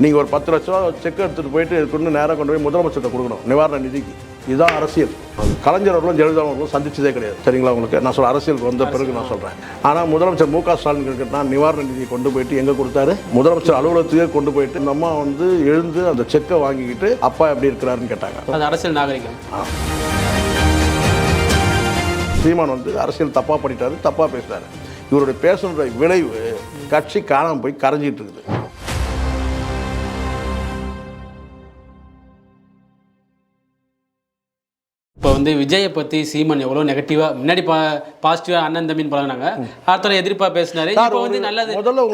நீங்கள் ஒரு 10 லட்ச ரூபா செக் எடுத்துகிட்டு போயிட்டு கொண்டு நேராக கொண்டு போய் முதலமைச்சர்கிட்ட கொடுக்கணும் நிவாரண நிதிக்கு. இதுதான் அரசியல். கலைஞர் அவர்களும் ஜெயலலிதா அவர்களும் சந்திச்சதே கிடையாது. சரிங்களா? உங்களுக்கு நான் சொல்ல அரசியலுக்கு வந்த பிறகு நான் சொல்கிறேன். ஆனால் முதலமைச்சர் மு.க. ஸ்டாலின் கேட்டால் நிவாரண நிதியை கொண்டு போயிட்டு எங்கே கொடுத்தாரு? முதலமைச்சர் அலுவலகத்துக்கே கொண்டு போயிட்டு இந்த அம்மா வந்து எழுந்து அந்த செக்கை வாங்கிக்கிட்டு அப்பா எப்படி இருக்கிறாருன்னு கேட்டாங்க. அது அரசியல் நாகரிகம். சீமான் வந்து அரசியல் தப்பாக பண்ணிட்டாரு, தப்பாக பேசுகிறாரு. இவருடைய பேசுகிற விளைவு கட்சி காணாமல் போய் கரைஞ்சிட்டு இருக்குது. இப்போ வந்து விஜயை பற்றி சீமான் எவ்வளோ நெகட்டிவாக முன்னாடி பாசிட்டிவாக அண்ணன் தம்பின்னு பழகினாங்க, அடுத்த எதிர்ப்பாக பேசினாரு. இப்போ வந்து நல்லது முதல்ல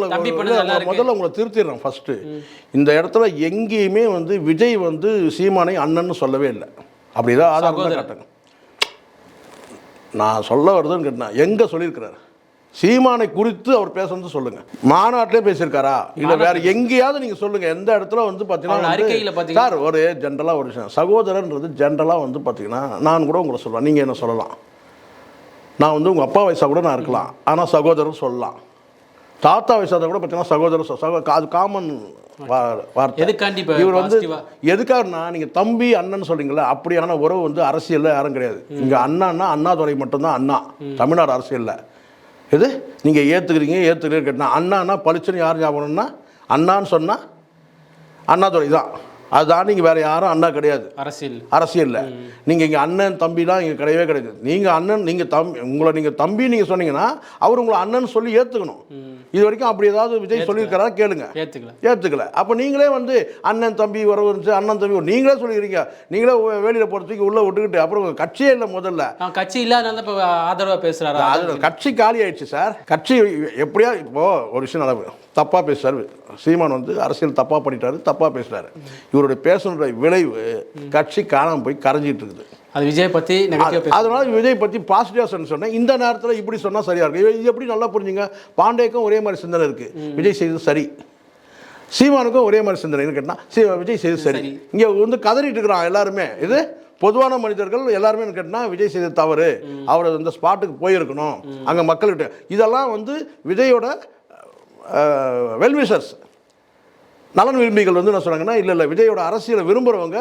உங்களை திருத்திடுறேன். ஃபர்ஸ்ட் இந்த இடத்துல எங்கேயுமே வந்து விஜய் வந்து சீமானை அண்ணன்னு சொல்லவே இல்லை. அப்படிதான் ஆதாரம் காட்டுங்க. நான் சொல்ல வருதுன்னு கேட்டேன், எங்கே சொல்லியிருக்கிறார்? சீமானை குறித்து அவர் பேசுறது சொல்லுங்க. மாநாட்டிலே பேசியிருக்காரா இல்லை வேற எங்கேயாவது நீங்கள் சொல்லுங்க. எந்த இடத்துல வந்து பார்த்தீங்கன்னா சார் ஒரு ஜென்ரலாக ஒரு விஷயம், சகோதரன்றது ஜென்ரலாக வந்து பார்த்தீங்கன்னா நான் கூட உங்களை சொல்லலாம், நீங்கள் என்ன சொல்லலாம். நான் வந்து உங்கள் அப்பா வயசாக கூட நான் இருக்கலாம், ஆனால் சகோதரன் சொல்லலாம். தாத்தா வயசாக கூட பார்த்தீங்கன்னா சகோதரர், அது காமன் வார்த்தை. இவர் வந்து எதுக்காகனா நீங்கள் தம்பி அண்ணன் சொல்றீங்களா, அப்படியான உறவு வந்து அரசியலில் யாரும் கிடையாது. இங்கே அண்ணான்னா அண்ணாதுரை மட்டும்தான் அண்ணா தமிழ்நாடு அரசியலில். எது நீங்கள் ஏற்றுக்கிறீங்க கேட்டால் அண்ணான்னா பளிச்சுன்னு யார் ஞாபகம்னா அண்ணான்னு சொன்னால் அண்ணாதுரை தான். அதுதான். நீங்கள் வேறு யாரும் அண்ணா கிடையாது அரசியலில். நீங்கள் இங்கே அண்ணன் தம்பிலாம் இங்கே கிடையவே கிடையாது. நீங்கள் அண்ணன், நீங்கள் உங்களை நீங்கள் தம்பி நீங்கள் சொன்னீங்கன்னா அவர் உங்களை அண்ணன் சொல்லி ஏற்றுக்கணும். இது வரைக்கும் அப்படி ஏதாவது விஜய் சொல்லியிருக்கிறா கேளுங்க. ஏற்றுக்கல. அப்போ நீங்களே வந்து அண்ணன் தம்பி உறவு இருந்துச்சு, அண்ணன் தம்பி நீங்களே சொல்லிக்கிறீங்க. நீங்களே வெளியில் போகிறதுக்கு உள்ளே விட்டுக்கிட்டு அப்புறம் கட்சியே இல்லை. முதல்ல கட்சி இல்லாத இப்போ ஆதரவாக பேசுகிறாரு. அது கட்சி காலி ஆயிடுச்சு சார். கட்சி எப்படியா இப்போது ஒரு விஷயம் நடக்கும், தப்பாக பேசுகிறார் சீமான் வந்து அரசியல் தப்பாக பண்ணிட்டாரு, தப்பாக பேசுகிறாரு. இவருடைய பேசுகிற விளைவு கட்சி காணாமல் போய் கரைஞ்சிட்டு இருக்குது. அது விஜய் பற்றி அதனால விஜய் பற்றி பாசிட்டிவாக சொன்னேன். இந்த நேரத்தில் இப்படி சொன்னால் சரியாக இருக்குது. இது எப்படி நல்லா புரிஞ்சுங்க. பாண்டேக்கும் ஒரே மாதிரி சிந்தனை இருக்குது, விஜய் செய்தது சரி. சீமானுக்கும் ஒரே மாதிரி சிந்தனைன்னு கேட்டால் விஜய் செய்தது சரி. இங்கே வந்து கதறிட்டு இருக்கிறான் எல்லாருமே. இது பொதுவான மனிதர்கள் எல்லாருமே கேட்டால் விஜய் செய்தது தவறு, அவர் அந்த ஸ்பாட்டுக்கு போயிருக்கணும் அங்கே மக்கள்கிட்ட. இதெல்லாம் வந்து விஜயோட வெல்விஷர்ஸ் நலன் விரும்பிகள் வந்து என்ன சொன்னாங்கன்னா, இல்லை விஜயோட அரசியலை விரும்புகிறவங்க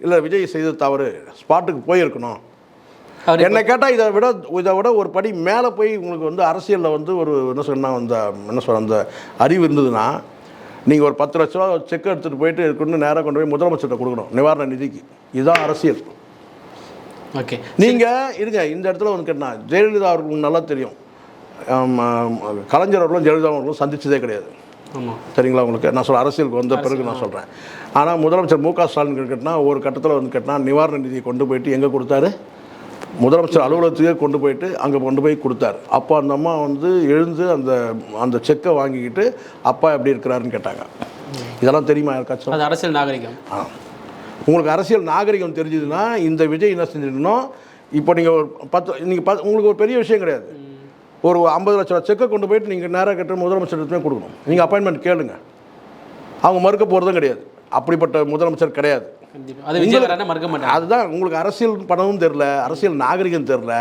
இல்லை விஜய் செய்தது தவறு, ஸ்பாட்டுக்கு போயிருக்கணும். என்னை கேட்டால் இதை விட ஒரு படி மேலே போய் உங்களுக்கு வந்து அரசியலில் வந்து ஒரு என்ன சொல்ல அந்த அறிவு இருந்ததுன்னா நீங்கள் ஒரு 10 லட்ச ரூபா செக் எடுத்துகிட்டு போயிட்டு கொண்டு நேராக கொண்டு போய் முதலமைச்சர்கிட்ட கொடுக்கணும் நிவாரண நிதிக்கு. இதுதான் அரசியல். ஓகே, நீங்கள் இருங்க. இந்த இடத்துல வந்து கேட்டால் ஜெயலலிதா அவர்களுக்கு நல்லா தெரியும், கலைஞர் அவர்களும் ஜெயலலிதா அவர்களும் சந்திச்சதே கிடையாது. சரிங்களா? உங்களுக்கு நான் சொல்ல அரசியலுக்கு வந்த பிறகு நான் சொல்கிறேன். ஆனால் முதலமைச்சர் மு.க. ஸ்டாலின் கேட்டால் ஒரு கட்டத்தில் வந்து கேட்டால் நிவாரண நிதியை கொண்டு போயிட்டு எங்கே கொடுத்தாரு? முதலமைச்சர் அலுவலகத்துக்கே கொண்டு போயிட்டு அங்கே கொண்டு போய் கொடுத்தாரு. அப்போ அந்த அம்மா வந்து எழுந்து அந்த செக்கை வாங்கிக்கிட்டு அப்பா எப்படி இருக்கிறாருன்னு கேட்டாங்க. இதெல்லாம் தெரியுமா யாருக்காச்சும்? அது அரசியல் நாகரிகம். உங்களுக்கு அரசியல் நாகரிகம் தெரிஞ்சதுன்னா இந்த விஜய் என்ன செஞ்சிருக்கணும்? இப்போ நீங்கள் ஒரு உங்களுக்கு ஒரு பெரிய விஷயம் கிடையாது. ஒரு 50 லட்ச ரூபா செக்கை கொண்டு போயிட்டு நீங்கள் நேராக கட்ட முதலமைச்சர்கிட்ட கொடுக்கணும். நீங்கள் அப்பாயின்மெண்ட் கேளுங்க, அவங்க மறுக்க போகிறதும் கிடையாது. அப்படிப்பட்ட முதலமைச்சர் கிடையாது. அதுதான் உங்களுக்கு அரசியல் பணமும் தெரியல, அரசியல் நாகரிகம் தெரியல,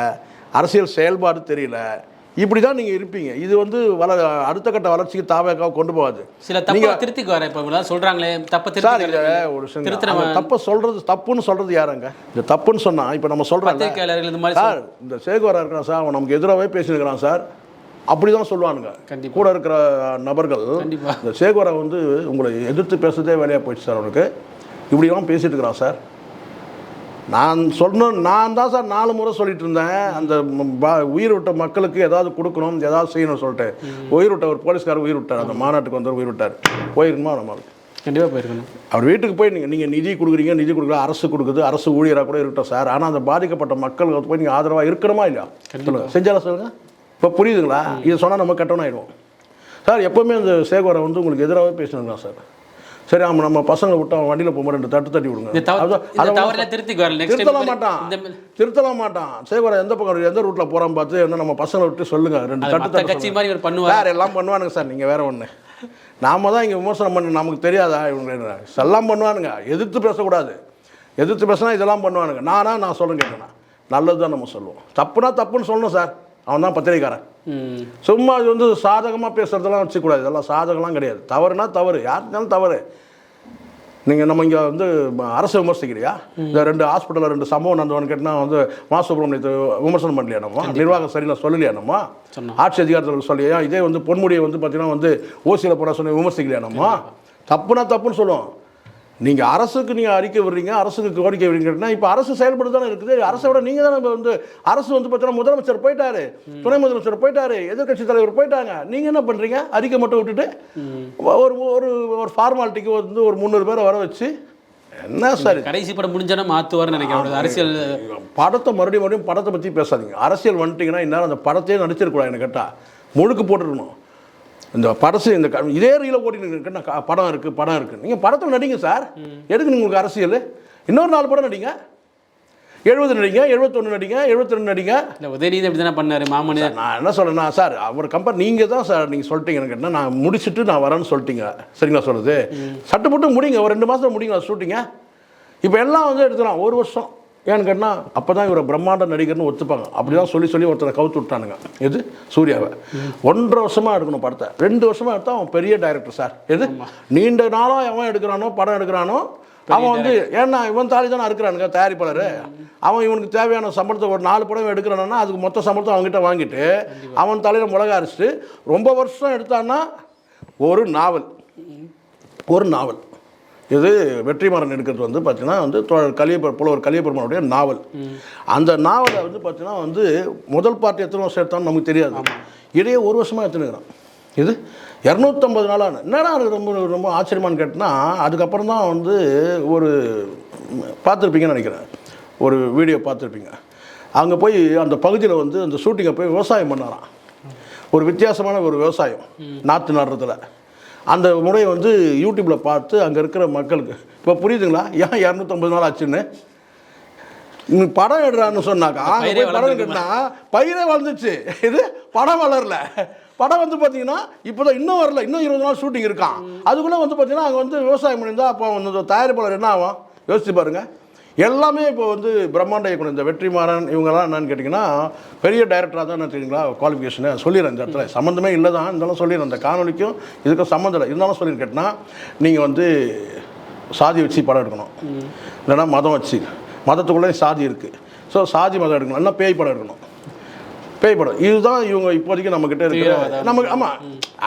அரசியல் செயல்பாடு தெரியல. இப்படி தான் நீங்கள் இருப்பீங்க. இது வந்து அடுத்த கட்ட வளர்ச்சிக்கு தாவேக்காக கொண்டு போகாது. சில திருத்திக்கு வர இப்போ சொல்கிறாங்களே தப்பை சொல்கிறது தப்புன்னு சொல்கிறது யாருங்க? இந்த தப்புன்னு சொன்னால் இப்போ நம்ம சொல்கிறாங்க சார், இந்த சேகுவரா இருக்கிறான் சார், அவன் நமக்கு எதிராகவே பேசியிருக்கிறான் சார், அப்படி தான் சொல்லுவானுங்க கூட இருக்கிற நபர்கள். இந்த சேகுவரா வந்து உங்களை எதிர்த்து பேசுறதே வேலையாக போயிடுச்சு சார், அவனுக்கு இப்படிலாம் பேசிட்டு இருக்கிறான் சார். நான் தான் சார் 4 முறை சொல்லிட்டு இருந்தேன், அந்த உயிர் விட்ட மக்களுக்கு ஏதாவது கொடுக்கணும், ஏதாவது செய்யணும்னு சொல்லிட்டு. உயிர் விட்ட ஒரு போலீஸ்காரர் உயிர் விட்டார், அந்த மாநாட்டுக்கு வந்து உயிர் விட்டார். போயிருக்குமா? நம்ம கண்டிப்பாக போயிருக்கணும். அவர் வீட்டுக்கு போய் நீங்கள் நிதி கொடுக்குறீங்க, நிதி கொடுக்குற அரசு கொடுக்குது, அரசு ஊழியராக கூட இருக்கட்டும் சார். ஆனால் அந்த பாதிக்கப்பட்ட மக்களுக்கு போய் நீங்கள் ஆதரவாக இருக்கணுமா இல்லையா? சொல்லுங்கள், செஞ்சாலும் சொல்லுங்கள். இப்போ புரியுதுங்களா? இதை சொன்னால் நம்ம கட்டணம் சார். எப்போவுமே அந்த சேகுவரை வந்து உங்களுக்கு எதிராகவே பேசணுங்களா சார்? சரி, அவன் நம்ம பசங்களை விட்டு அவன் வண்டியில் போகும்போது 2 தட்டி விடுங்க. திருத்தலாம் மாட்டான். சேகுவரா எந்த பக்கம் எந்த ரூட்டில் போகிறான்னு பார்த்து என்ன நம்ம பசங்களை விட்டு சொல்லுங்கள், 2 தட்டு பண்ணுவாங்க. வேறு எல்லாம் பண்ணுவானுங்க சார். நீங்கள் வேறு ஒன்று, நாம தான் இங்கே விமர்சனம் பண்ண நமக்கு தெரியாதா? இவங்க எல்லாம் பண்ணுவானுங்க. எதிர்த்து பேசக்கூடாது. எதிர்த்து பேசினா இதெல்லாம் பண்ணுவானுங்க. நான் சொல்லுங்க, கேட்கணும் நல்லது தான் நம்ம சொல்லுவோம். தப்புனா தப்புன்னு சொல்லணும் சார். அவன் தான் பத்திரிகைக்காரன். சும்மா இது வந்து சாதகமாக பேசுகிறதெல்லாம் வச்சுக்கூடாது. இதெல்லாம் சாதகம்லாம் கிடையாது. தவறுனா தவறு, யாருனாலும் தவறு. நீங்கள் நம்ம இங்கே வந்து அரசு விமர்சிக்கிறியா? இந்த 2 ஹாஸ்பிட்டலில் 2 சம்பவம் நடந்தவன்னு கேட்டால் வந்து மா சுப்பிரமணியத்தை விமர்சனம் பண்ணலையா? நம்ம நிர்வாகம் சரியில்லை சொல்லலையா? நம்ம ஆட்சி அதிகாரத்தில் சொல்லியா? இதே வந்து பொன்முடியை வந்து பார்த்தீங்கன்னா வந்து ஓசியில் போட சொல்லி விமர்சிக்கலையா? நம்ம தப்புனா தப்புன்னு சொல்லுவோம். நீங்கள் அரசுக்கு நீங்கள் அறிக்கை விடுறீங்க, அரசுக்கு கோரிக்கை விடுறீங்கன்னா இப்போ அரசு செயல்பட்டு தானே இருக்குது. அரசை விட நீங்கள் தானே வந்து அரசு வந்து பார்த்தீங்கன்னா முதலமைச்சர் போயிட்டாரு, துணை முதலமைச்சர் போயிட்டாரு, எதிர்கட்சி தலைவர் போயிட்டாங்க. நீங்கள் என்ன பண்ணுறீங்க? அறிக்கை மட்டும் விட்டுட்டு ஒரு ஒரு ஒரு ஃபார்மாலிட்டிக்கு வந்து ஒரு 300 பேரை வர வச்சு என்ன சார் கடைசி படம் முடிஞ்சானா மாற்றுவார்னு நினைக்கிறேன். அரசியல் படத்தை மறுபடியும் படத்தை பற்றி பேசாதீங்க. அரசியல் வந்துட்டிங்கன்னா இந்நேரம் அந்த படத்தையே நடிச்சிருக்கூடாது. எனக்கு கேட்டால் முழுக்க போட்டுருக்கணும். இந்த படசு இந்த இதே ரீல ஓட்டிட்டு படம் இருக்குது. நீங்கள் படத்தில் நடிங்க சார். எதுக்கு உங்களுக்கு அரசியல்? இன்னொரு 4 படம் நடிங்க. 70 நடிங்க, 71 நடிங்க, 72 நடிங்க. இல்லை உதயநிதி அப்படி தானே பண்ணார் மாமனி. நான் என்ன சொல்கிறேன்னா சார், அவர் கம்பேர் நீங்கள் தான் சார் நீங்கள் சொல்லிட்டீங்கன்னு கேட்டால் நான் முடிச்சுட்டு நான் வரேன்னு சொல்லிட்டீங்க. சரிங்களா சொல்லுது? சட்டு போட்டு முடிங்க, ஒரு 2 மாதம் முடிங்க ஷூட்டிங்க. இப்போ எல்லாம் வந்து எடுத்துக்கலாம் 1 வருஷம். ஏன்னு கேட்டால் அப்போ தான் இவரை பிரம்மாண்ட நடிகர்னு ஒத்துப்பாங்க. அப்படி தான் சொல்லி ஒருத்தரை கவுத்து விட்டானுங்க. எது? சூர்யாவை 1.5 வருஷமாக எடுக்கணும் படத்தை. 2 வருஷமாக எடுத்தால் அவன் பெரிய டைரக்டர் சார். எது? நீண்ட நாளாக எவன் எடுக்கிறானோ படம் எடுக்கிறானோ அவன் வந்து ஏன்னா இவன் தாலி தானே இருக்கிறானுங்க தயாரிப்பாளர். அவன் இவனுக்கு தேவையான சம்பளத்தை ஒரு 4 படம் எடுக்கிறான்னா அதுக்கு மொத்த சம்பளத்தை அவங்ககிட்ட வாங்கிட்டு அவன் தலையில் மிளகா அரைச்சிட்டு ரொம்ப வருஷம் எடுத்தான்னா ஒரு நாவல் இது வெற்றிமாறன் எடுக்கிறது வந்து பார்த்தீங்கன்னா வந்து புலவர் கலியபெருமானுடைய நாவல். அந்த நாவலை வந்து பார்த்தீங்கன்னா வந்து முதல் பார்ட்டி எத்தனை வருஷம் எடுத்தான்னு நமக்கு தெரியாது. இடையே 1 வருஷமாக எடுத்துனுக்கிறான். இது 250 நாளான என்னடா ரொம்ப ரொம்ப ஆச்சரியமானு கேட்டோன்னா அதுக்கப்புறம் தான் வந்து ஒரு பார்த்துருப்பீங்கன்னு நினைக்கிறேன். ஒரு வீடியோ பார்த்துருப்பீங்க. அங்கே போய் அந்த பகுதியில் வந்து அந்த ஷூட்டிங்கை போய் விவசாயம் பண்ணாராம். ஒரு வித்தியாசமான ஒரு விவசாயம் நாற்று நடுறதுல. அந்த முறையை வந்து யூடியூப்பில் பார்த்து அங்கே இருக்கிற மக்களுக்கு இப்போ புரியுதுங்களா ஏன் 250 நாள் ஆச்சுன்னு. படம் எடுறான்னு சொன்னாக்கா படம் கேட்டால் பயிரே வளர்ந்துச்சு. இது படம் வளரல. படம் வந்து பார்த்தீங்கன்னா இப்போ தான் இன்னும் வரல. இன்னும் 20 நாள் ஷூட்டிங் இருக்கான். அதுக்குள்ளே வந்து பார்த்தீங்கன்னா அங்கே வந்து விவசாயம் பண்ணியிருந்தால் அப்போ வந்து தயாரிப்பாளர் என்ன ஆகும் யோசிச்சு பாருங்கள். எல்லாமே இப்போ வந்து பிரம்மாண்ட இயக்குனர் இந்த வெற்றிமாறன் இவங்கெல்லாம் என்னன்னு கேட்டிங்கன்னா பெரிய டைரக்டராக தான் என்ன தெரியுங்களா குவாலிஃபிகேஷனை சொல்லிடுறேன். இந்த இடத்துல சம்மந்தமே இல்லை தான் இருந்தாலும் சொல்லிடுறேன். அந்த காணொலிக்கும் இதுக்கும் சம்மந்தம் இல்லை இருந்தாலும் சொல்லிடுறேன். கேட்டால் நீங்கள் வந்து சாதி வச்சு படம் எடுக்கணும், இல்லைன்னா மதம் வச்சு மதத்துக்குள்ளே சாதி இருக்குது. ஸோ சாதி மதம் எடுக்கணும், இல்லைன்னா பேய் படம் எடுக்கணும். பேய் படம் இதுதான் இவங்க இப்போதைக்கு நம்மக்கிட்ட இருக்கிற நமக்கு. ஆமாம்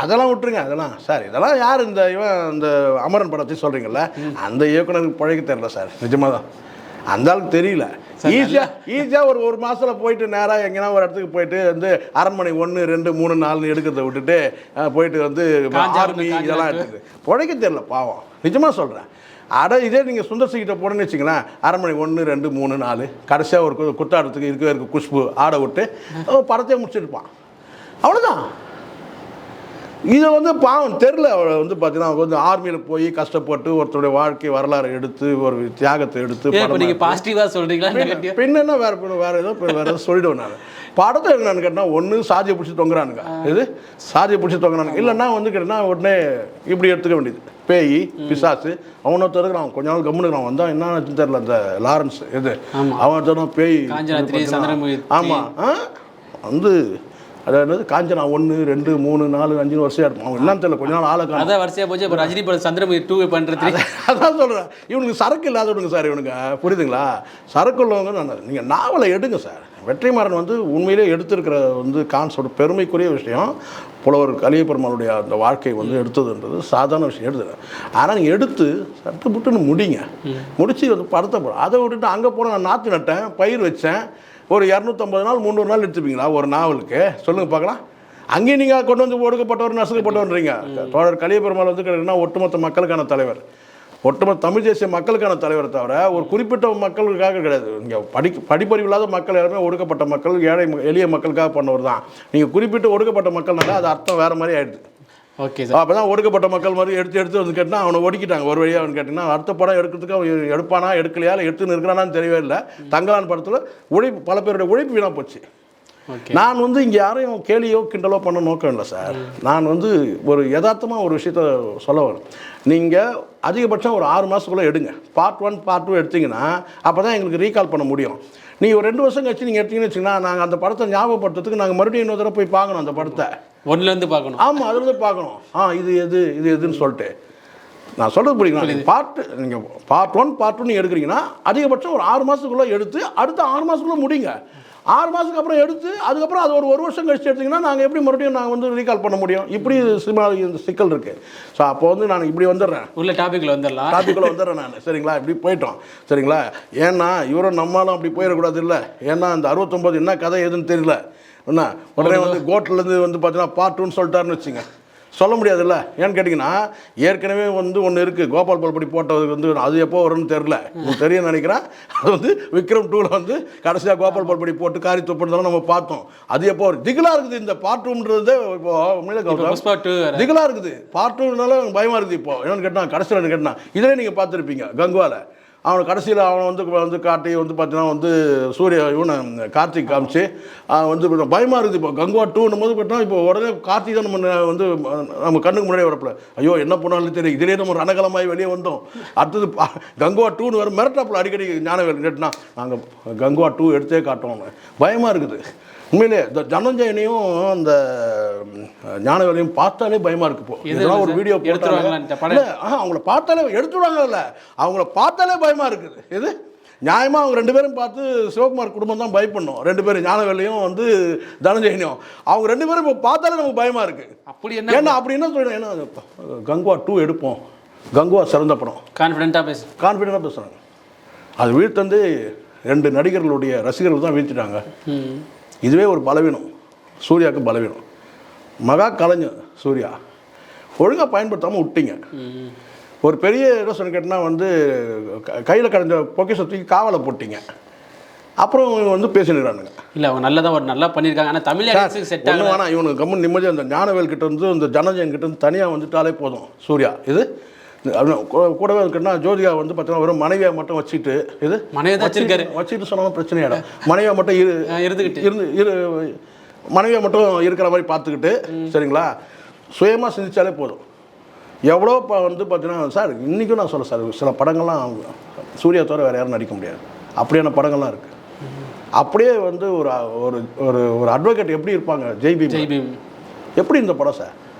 அதெல்லாம் விட்டுருங்க. அதெல்லாம் சார் இதெல்லாம் யார் இந்த இந்த அமரன் படத்தை சொல்கிறீங்கள அந்த இயக்குனருக்கு பழக தெரியல சார். நிஜமாக தான் அந்த ஆளுக்கு தெரியல. ஈஸியாக ஒரு மாதத்தில் போயிட்டு நேராக எங்கேனா ஒரு இடத்துக்கு போயிட்டு வந்து அரண்மனை 1, 2, 3, 4 எடுக்கிறத விட்டுட்டு போயிட்டு வந்து ஆர்மி இதெல்லாம் எடுத்துக்கு பழக தெரியல பாவம். நிஜமாக சொல்கிறேன். இதே நீங்கள் சுந்தர்சிக்கிட்ட போனேன்னு வச்சிங்களேன் அரண்மனை 1, 2, 3, 4 கடைசியாக ஒரு குத்தாடத்துக்கு இருக்க குஷ்பு ஆடை விட்டு படத்தையே முடிச்சுருப்பான். அவ்வளோதான். இதை வந்து பாவம் தெரில. அவளை வந்து பார்த்தீங்கன்னா வந்து ஆர்மியில் போய் கஷ்டப்பட்டு ஒருத்தருடைய வாழ்க்கை வரலாறு எடுத்து ஒரு தியாகத்தை எடுத்து நீங்கள் பாசிட்டிவாக சொல்கிறீங்களா? பின்னா வேறு ஏதோ சொல்லிவிடுவேன் நான். படத்தை என்னன்னு கேட்டால் ஒன்று சாதியை பிடிச்சி தொங்குறானுங்க. இது சாதியை பிடிச்சி தொங்குறானுங்க. இல்லைன்னா வந்து கேட்டால் உடனே இப்படி எடுத்துக்க வேண்டியது பேய் பிசாசு. அவனை இருக்கிறான் கொஞ்ச நாள் கம்முனுக்குறான். வந்தால் என்ன தெரில அந்த லாரன்ஸ் இது அவன் தரும் பேய். ஆமாம் வந்து அதாவது காஞ்சனா 1, 2, 3, 4, 5 வருஷம் இருக்கும். அவங்க என்னன்னு தெரியல கொஞ்ச நாள் ஆளுக்கு அதான் வருஷம் போச்சு. இப்போ ரஜினி படம் சந்திரமுகி 2 பண்ணுறது அதான் சொல்கிறேன். இவனுக்கு சரக்கு இல்லாதவனுங்க சார். இவனுங்க புரியுதுங்களா? சரக்கு உள்ளவங்க நான் நீங்கள் நாவலை எடுங்க சார். வெற்றிமாறன் வந்து உண்மையிலே எடுத்திருக்கிற வந்து கான்செப்ட் பெருமைக்குரிய விஷயம். புலவர் கலியபெருமானுடைய அந்த வாழ்க்கை வந்து எடுத்ததுன்றது சாதாரண விஷயம் எடுத்துங்க. ஆனால் நீங்கள் எடுத்து சட்டு புட்டுன்னு முடிச்சு வந்து படத்தை போகிறோம். அதை விட்டுட்டு அங்கே போன நான் நாற்று நட்டேன், பயிர் வச்சேன். ஒரு 250 நாள் 300 நாள் எடுத்துப்பீங்களா ஒரு நாவலுக்கு? சொல்லுங்கள் பார்க்கலாம். அங்கேயும் நீங்கள் கொண்டு வந்து ஒடுக்கப்பட்டவர் நசுக்கப்பட்டவன்றீங்க. தோழர் கலியபெருமாள் வந்து கேட்டிங்கன்னா ஒட்டுமொத்த மக்களுக்கான தலைவர், ஒட்டுமொத்த தமிழ் தேசிய மக்களுக்கான தலைவர் தவிர ஒரு குறிப்பிட்ட மக்களுக்காக கிடையாது. இங்கே படிப்பறிவு இல்லாத மக்கள் எல்லாருமே ஒடுக்கப்பட்ட மக்கள், ஏழை எளிய மக்களுக்காக பண்ணவர் தான். நீங்கள் குறிப்பிட்டு ஒடுக்கப்பட்ட மக்கள்னால அது அர்த்தம் வேறு மாதிரி ஆகிடுது. Okay sir. அப்போ தான் ஒடுக்கப்பட்ட மக்கள் மாதிரி எடுத்து வந்து கேட்டால் அவனை ஒடுக்கிட்டாங்க ஒரு வழியாக. அவன் கேட்டிங்கன்னா அடுத்த படம் எடுக்கிறதுக்கு அவன் எடுப்பானா எடுக்கலையா இல்லை எடுத்துன்னு இருக்கிறானான்னு தெரியவே இல்லை. தங்கலான் படத்தில் உழைப்பு பல பேருடைய உழைப்பு வீணாக போச்சு. நான் வந்து இங்கே யாரையும் கேலியோ கிண்டலோ பண்ண நோக்கம் இல்லை சார். நான் வந்து ஒரு யதார்த்தமாக ஒரு விஷயத்த சொல்ல வரேன். நீங்கள் அதிகபட்சம் ஒரு 6 மாதத்துக்குள்ளே எடுங்க. பார்ட் 1 பார்ட் 2 எடுத்திங்கன்னா அப்போ தான் எங்களுக்கு ரீகால் பண்ண முடியும். நீங்கள் ஒரு 2 வருஷம் கழிச்சு நீங்கள் எடுத்தீங்கன்னு வச்சிங்கன்னா நாங்கள் அந்த படத்தை ஞாபகப்படுத்துறதுக்கு நாங்கள் மறுபடியும் இன்னொரு தடவை போய் பார்க்கணும் அந்த படத்தை. 1லேருந்து பார்க்கணும். ஆமாம், அதுலேருந்து பார்க்கணும். இது எதுன்னு சொல்லிட்டு நான் சொல்கிறது புரியுங்களா? நீங்கள் பார்ட் 1 பார்ட் 2 நீங்கள் எடுக்கிறீங்கன்னா அதிகபட்சம் ஒரு 6 மாதத்துக்குள்ளே எடுத்து அடுத்த 6 மாதத்துக்குள்ளே முடிங்க. 6 மாதத்துக்கு அப்புறம் எடுத்து அதுக்கப்புறம் அது ஒரு வருஷம் கழிச்சு எடுத்திங்கன்னா நாங்கள் எப்படி மறுபடியும் நாங்கள் வந்து ரீகால் பண்ண முடியும்? இப்படி இந்த சிக்கல் இருக்குது. ஸோ அப்போ வந்து நான் இப்படி வந்துடுறேன், உள்ள டாப்பிக்கில் வந்துடுறேன் நான். சரிங்களா? இப்படி போயிட்டோம். சரிங்களா? ஏன்னா இவரும் நம்மளும் அப்படி போயிடக்கூடாது இல்லை. ஏன்னா அந்த 69 என்ன கதை எதுன்னு தெரியல. என்ன உடனே வந்து கோர்ட்லேருந்து வந்து பார்த்தீங்கன்னா பார்ட் 2 சொல்லிட்டாருன்னு வச்சுங்க, சொல்ல முடியாதுல்ல. ஏன்னு கேட்டிங்கன்னா ஏற்கனவே வந்து ஒன்று இருக்குது, கோபால் பல்படி போட்டது வந்து அது எப்போ வரும்னு தெரில, உங்களுக்கு தெரியும் நினைக்கிறேன். அது வந்து விக்ரம் 2ல் வந்து கடைசியாக கோபால் பல்படி போட்டு காரி துப்புறதெல்லாம் நம்ம பார்த்தோம். அது எப்போ வரும்? திகிலாக இருக்குது இந்த பார்ட் 2ன்றது. இப்போ உண்மையிலே திகிலாக இருக்குது. பார்ட் 2னால பயமாக இருக்குது. இப்போ என்னென்னு கேட்டால் கடைசியில் கேட்டால் இதிலே நீங்கள் பார்த்துருப்பீங்க கங்குவாவில் அவனை கடைசியில் அவனை வந்து காட்டி வந்து பார்த்தீங்கன்னா வந்து சூர்யா இவனை கார்த்திக் காமிச்சு வந்து பயமாக இருக்குது. இப்போ கங்குவா 2ன்னும் போது பார்த்தா இப்போ உடனே கார்த்திக் தான் நம்ம கண்ணுக்கு முன்னாடியே வரப்பல, ஐயோ என்ன பண்ணாலும் தெரியும், இதிலே நம்ம ரணகலமாகி வெளியே வந்தோம். அடுத்தது கங்குவா 2ன்னு வர மிரட்டாப்பில் அடிக்கடி ஞானவேல் கேட்டுனா நாங்கள் கங்குவா 2 எடுத்தே காட்டுவோம். பயமாக இருக்குது உண்மையிலே. இந்த தனஞ்சயனையும் அந்த ஞானவேலையும் பார்த்தாலே பயமாக இருக்குது. இப்போ இதெல்லாம் ஒரு வீடியோ போட்டாங்க, அவங்கள பார்த்தாலே எடுத்துடுவாங்க இல்லை, அவங்கள பார்த்தாலே பயமாக இருக்குது. இது நியாயமாக அவங்க 2 பேரும் பார்த்து சிவகுமார் குடும்பம் தான் பயப்படணும். 2 பேரும் ஞானவேலையும் வந்து தனஞ்சயனையும் அவங்க 2 பேரும் இப்போ பார்த்தாலே நமக்கு பயமாக இருக்குது. அப்படி என்ன ஏன்னா அப்படி என்ன சொல்லணும், ஏன்னா கங்குவா 2 எடுப்போம், கங்குவா சிறந்த படம், கான்ஃபிடென்ட்டாக பேசுகிறாங்க. அது வீழ்த்தந்து 2 நடிகர்களுடைய ரசிகர்கள் தான் வீழ்த்திட்டாங்க. இதுவே ஒரு பலவீனம், சூர்யாவுக்கு பலவீனம். மகா கலைஞர் சூர்யா ஒழுங்காக பயன்படுத்தாமல் விட்டீங்க. ஒரு பெரிய என்ன சொன்ன கேட்டால் வந்து கையில் கடைஞ்ச பொக்கிஷத்துக்கு காவலை போட்டிங்க. அப்புறம் வந்து பேசினுறானுங்க. இல்லை அவங்க நல்லா பண்ணியிருக்காங்க. ஆனால் தமிழ் செட் ஆகணும். ஆனால் இவனுக்கு கம்மன் நிம்மதியாக அந்த ஞானவேல் கிட்ட வந்து இந்த ஜனஜன் கிட்ட வந்து தனியாக வந்துட்டாலே போதும். சூர்யா இது கூடவே இருக்குன்னா ஜோதிகா வந்து பார்த்தீங்கன்னா வெறும் மனைவியாக மட்டும் வச்சுட்டு இது வச்சுட்டு சொன்னாலும் பிரச்சனையாடா. மனைவியாக மட்டும் மனைவியாக மட்டும் இருக்கிற மாதிரி பார்த்துக்கிட்டு சரிங்களா, சுயமாக சிந்திச்சாலே போதும். எவ்வளோ வந்து பார்த்தீங்கன்னா சார் இன்றைக்கும் நான் சொல்ல சார், சில படங்கள்லாம் சூர்யா தவிர வேறு யாரும் நடிக்க முடியாது, அப்படியான படங்கள்லாம் இருக்குது. அப்படியே வந்து ஒரு ஒரு ஒரு அட்வொகேட் எப்படி இருப்பாங்க, ஜெய்பீம் எப்படி இந்த படம் சார்